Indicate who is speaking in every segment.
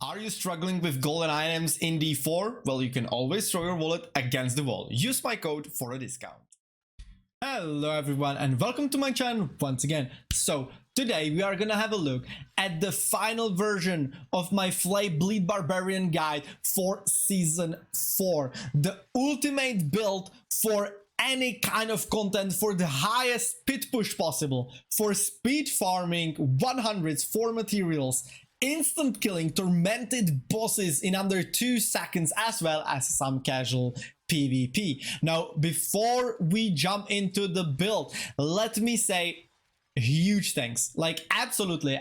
Speaker 1: Are you struggling with golden items in D4? Well, you can always throw your wallet against the wall. Use my code for a discount. Hello everyone and welcome to my channel once again. So today we are gonna have a look at the final version of my Flay Bleed Barbarian guide for season 4. The ultimate build for any kind of content for the highest pit push possible, for speed farming 100s for materials, instant killing tormented bosses in under 2 seconds, as well as some casual PvP. Now, before we jump into the build, let me say huge thanks, like absolutely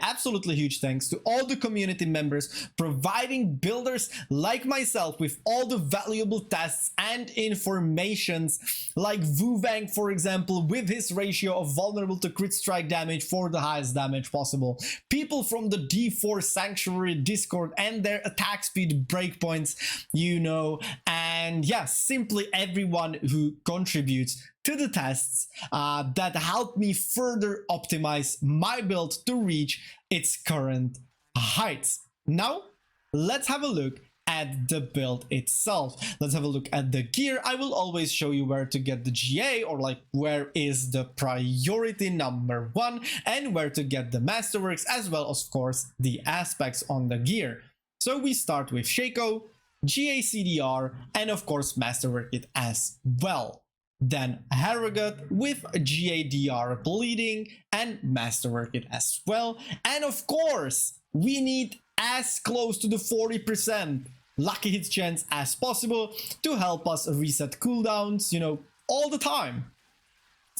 Speaker 1: huge thanks to all the community members providing builders like myself with all the valuable tests and informations, like Wu Wang, for example, with his ratio of vulnerable to crit strike damage for the highest damage possible, people from the D4 Sanctuary Discord and their attack speed breakpoints, you know, and yeah, simply everyone who contributes to the tests that helped me further optimize my build to reach its current heights. Now, let's have a look at the build itself. Let's have a look at the gear. I will always show you where to get the GA, or like where is the priority number 1, and where to get the masterworks, as well as, of course, the aspects on the gear. So we start with Shaco, GA CDR, and of course masterwork it as well. Then Harrogate with GADR bleeding and masterwork it as well. And of course, we need as close to the 40% lucky hits chance as possible to help us reset cooldowns, you know, all the time.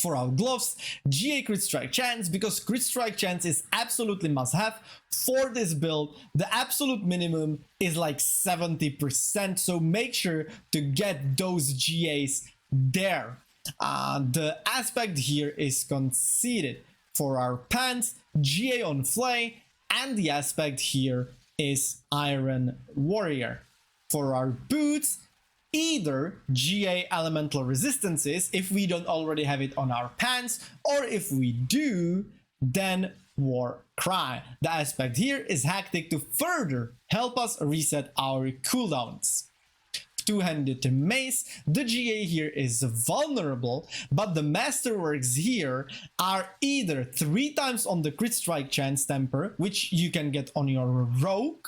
Speaker 1: For our gloves, GA crit strike chance, because crit strike chance is absolutely must have for this build. The absolute minimum is like 70%, so make sure to get those GAs there. The aspect here is conceded. For our pants, GA on Flay, and the aspect here is Iron Warrior. For our boots, either GA elemental resistances if we don't already have it on our pants, or if we do, then War Cry. The aspect here is Hectic to further help us reset our cooldowns. Two-handed mace, the GA here is vulnerable, but the masterworks here are either 3 times on the crit strike chance temper, which you can get on your rogue,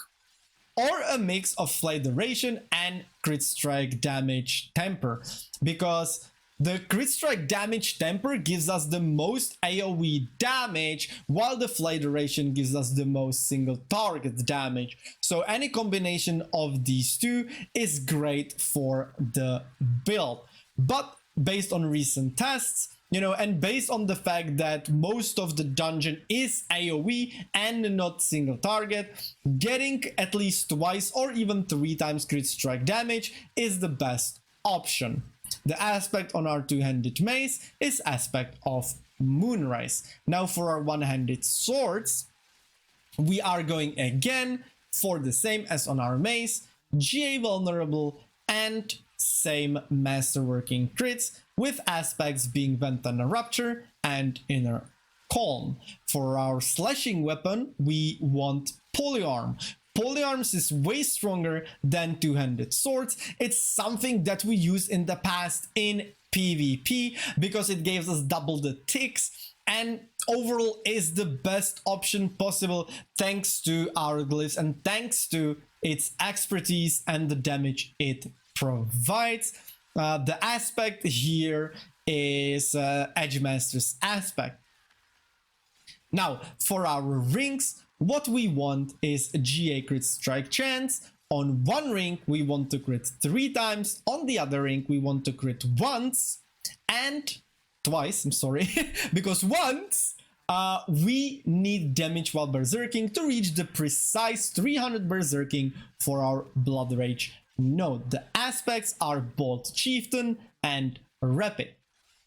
Speaker 1: or a mix of Flay duration and crit strike damage temper, because the crit strike damage temper gives us the most AoE damage, while the Flay duration gives us the most single target damage. So any combination of these two is great for the build. But based on recent tests, you know, and based on the fact that most of the dungeon is AoE and not single target, getting at least twice or even 3 times crit strike damage is the best option. The aspect on our two-handed mace is aspect of Moonrise. Now for our one-handed swords, we are going again for the same as on our mace, GA vulnerable and same masterworking crits, with aspects being Vent and Rupture and Inner Calm. For our slashing weapon, we want Polyarm. Polyarms is way stronger than two-handed swords. It's something that we used in the past in PvP because it gives us double the ticks, and overall is the best option possible thanks to our glyphs and thanks to its expertise and the damage it provides. The aspect here is Edgemaster's aspect. Now for our rings, what we want is a GA crit strike chance. On one ring we want to crit 3 times, on the other ring we want to crit once and twice, I'm sorry, because once we need damage while berserking to reach the precise 300 berserking for our Blood Rage node. The aspects are Bolt Chieftain and Rapid.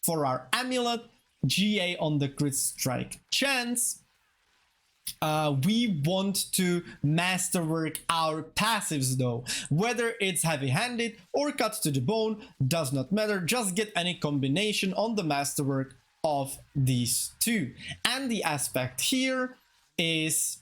Speaker 1: For our amulet, GA on the crit strike chance. We want to masterwork our passives though. Whether it's heavy-handed or cut to the bone does not matter, just get any combination on the masterwork of these two. And the aspect here is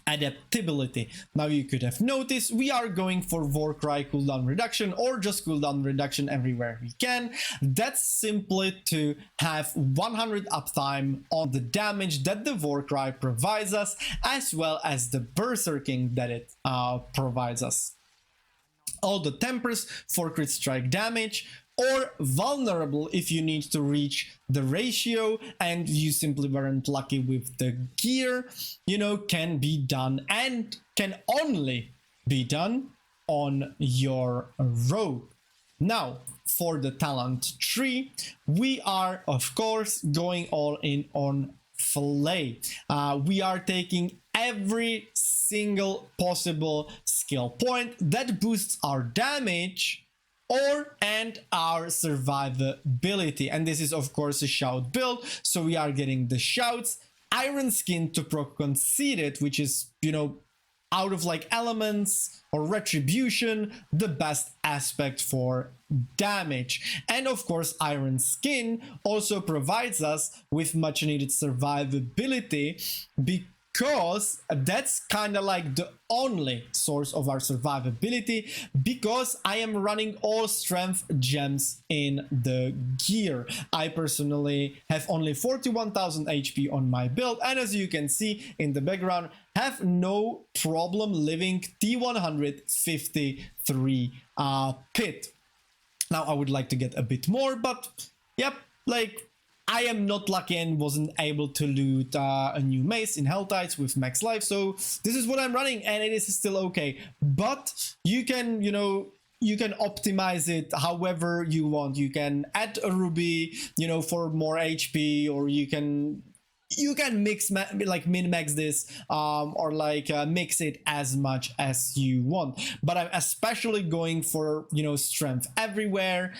Speaker 1: adaptability. Now you could have noticed we are going for Warcry cooldown reduction or just cooldown reduction everywhere we can. That's simply to have 100 uptime on the damage that the Warcry provides us, as well as the berserking that it provides us. All the tempers for crit strike damage, or vulnerable if you need to reach the ratio and you simply weren't lucky with the gear, you know, can be done and can only be done on your rogue. Now, for the talent tree, we are of course going all in on Flay. We are taking every single possible skill point that boosts our damage and our survivability, and this is of course a shout build, so we are getting the shouts, iron skin to proc conceited, which is, you know, out of like elements or retribution, the best aspect for damage. And of course iron skin also provides us with much needed survivability, because that's kind of like the only source of our survivability, because I am running all strength gems in the gear. I personally have only 41,000 HP on my build, and as you can see in the background, have no problem living T153 pit. Now I would like to get a bit more, but yep, like I am not lucky and wasn't able to loot a new mace in Hell Tides with max life, so this is what I'm running and it is still okay. But you can, you know, you can optimize it however you want. You can add a ruby, you know, for more HP, or you can mix, like min-max this, or like mix it as much as you want. But I'm especially going for, you know, strength everywhere,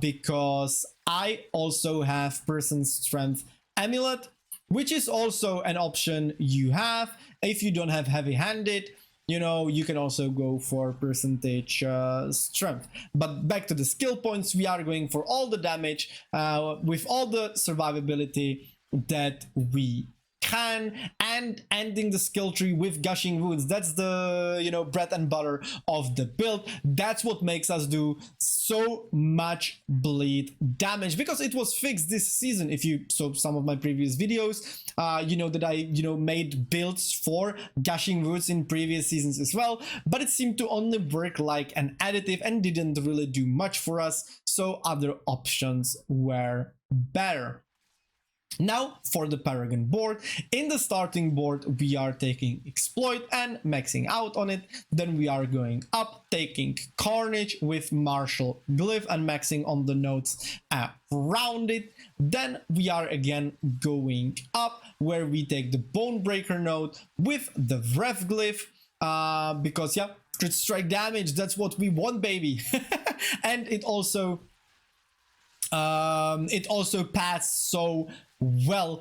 Speaker 1: because I also have person strength amulet, which is also an option you have. If you don't have heavy-handed, you know, you can also go for percentage strength. But back to the skill points, we are going for all the damage with all the survivability that we can, and ending the skill tree with Gushing Wounds. That's the, you know, bread and butter of the build. That's what makes us do so much bleed damage, because it was fixed this season. If you saw some of my previous videos, you know that I, you know, made builds for Gushing Wounds in previous seasons as well, but it seemed to only work like an additive and didn't really do much for us, so other options were better. Now for the Paragon board. In the starting board we are taking Exploit and maxing out on it. Then we are going up, taking Carnage with Martial Glyph and maxing on the nodes around it. Then we are again going up, where we take the Bonebreaker node with the Rev Glyph, because yeah, crit strike damage, that's what we want, baby. And it also passed so well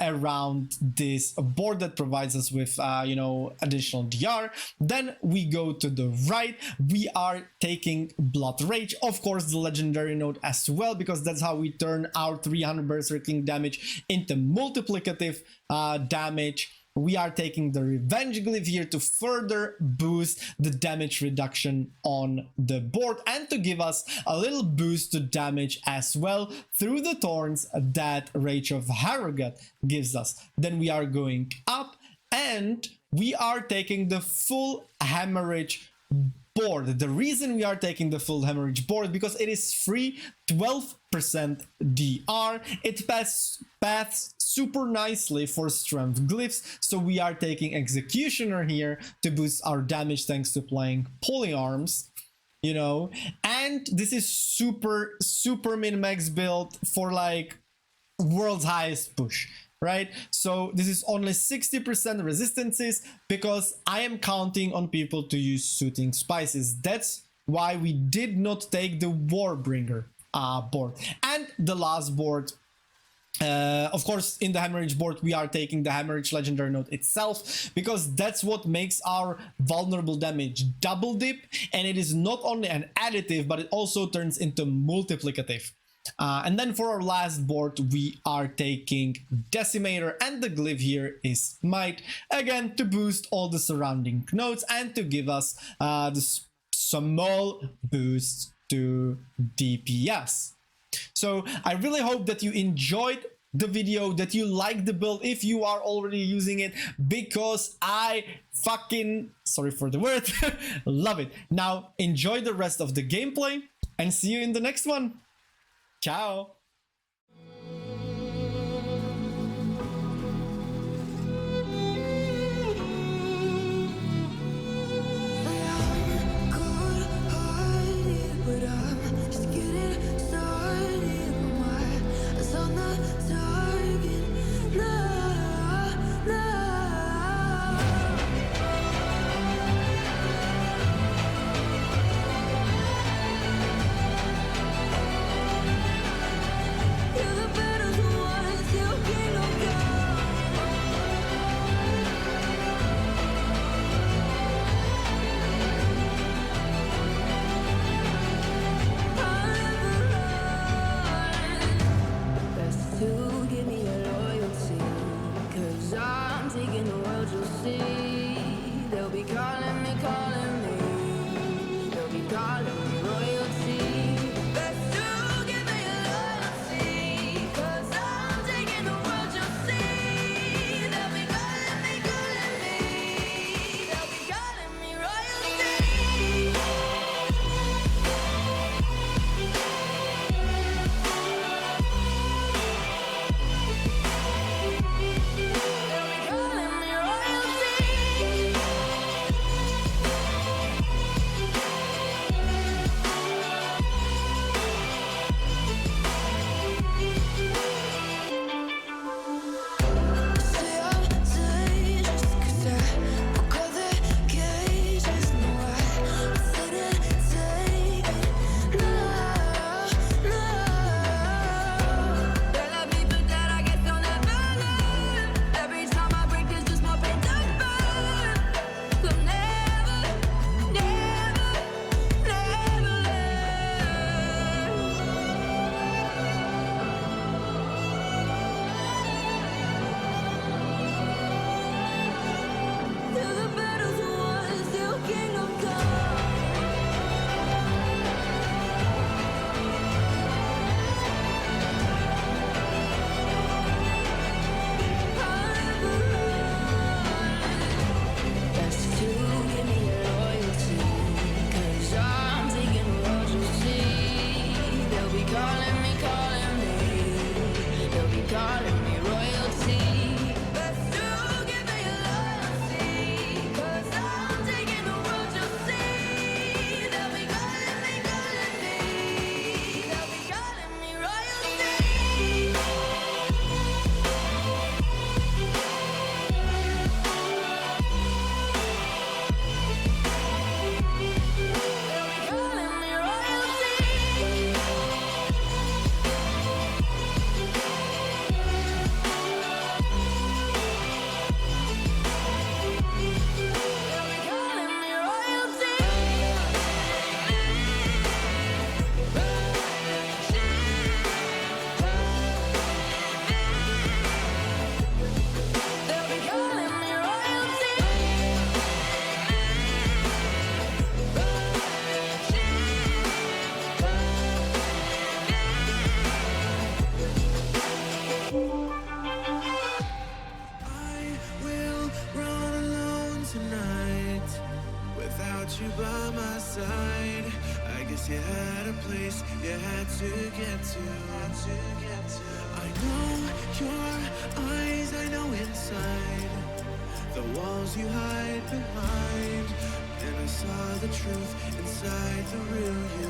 Speaker 1: around this board that provides us with you know, additional DR. Then we go to the right, we are taking Blood Rage, of course the legendary node as well, because that's how we turn our 300 berserking damage into multiplicative damage. We are taking the Revenge Glyph here to further boost the damage reduction on the board and to give us a little boost to damage as well through the Thorns that Rage of Harrogate gives us. Then we are going up and we are taking the full Hemorrhage board. The reason we are taking the full Hemorrhage board because it is free 12% DR. It paths super nicely for strength glyphs, so we are taking Executioner here to boost our damage thanks to playing Polyarms, you know, and this is super min-max build for like world's highest push. Right, so this is only 60% resistances because I am counting on people to use Soothing Spices. That's why we did not take the Warbringer board. And the last board, of course, in the Hemorrhage board, we are taking the Hemorrhage legendary node itself, because that's what makes our vulnerable damage double dip, and it is not only an additive, but it also turns into multiplicative. And then for our last board, we are taking Decimator, and the glyph here is Might, again to boost all the surrounding nodes and to give us the small boost to DPS. So I really hope that you enjoyed the video, that you like the build if you are already using it, because I fucking, sorry for the word, love it. Now enjoy the rest of the gameplay and see you in the next one. Ciao.
Speaker 2: you had a place you had to get to. I know your eyes, I know inside the walls you hide behind, and I saw the truth inside the real you.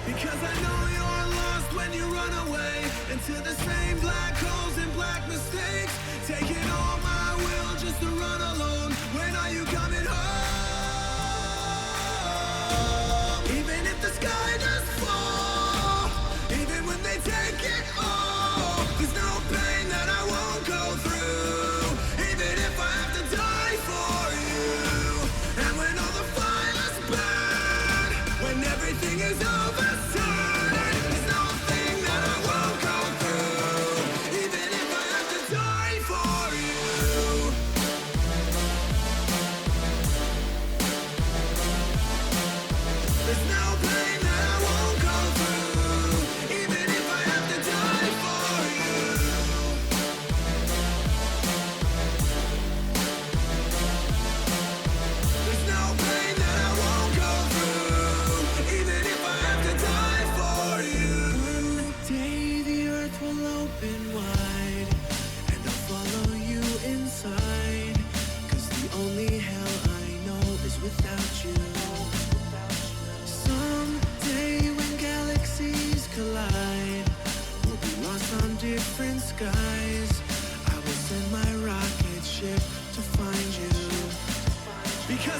Speaker 2: Because I know you're lost when you run away into the same black holes and black mistakes, taking all my will just to run alone. When are you coming home? Even if the sky does fall, even when they take it all, there's no pain that I won't go through, even if I have to die for you. And when all the fires burn, when everything is overturned, there's no without you. Someday when galaxies collide, we'll be lost on different skies. I will send my rocket ship to find you. Because